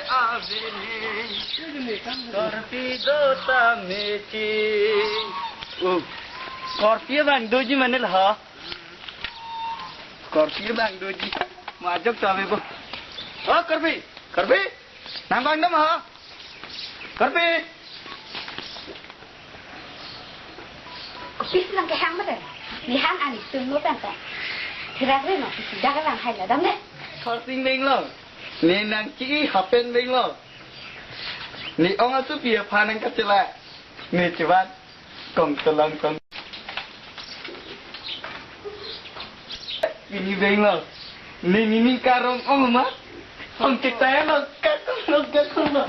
avene Corpido tameci Corpio bang doji mana lah Corpio bang doji Majok sabe ko Oh Corpi Corpi Nang bang dam ha Corpi Corpi sedang ke hang mana Ni hang ani tunggu tante Kira-kira no sudah kan hai lah dam deh Corping beng lo Ni nang ki hapen beng lo Ni ong asu pia panang kacela Ni cepat Kong telang kong Ini beng lo Ni karong ong mah Ong kita lo Kakong lo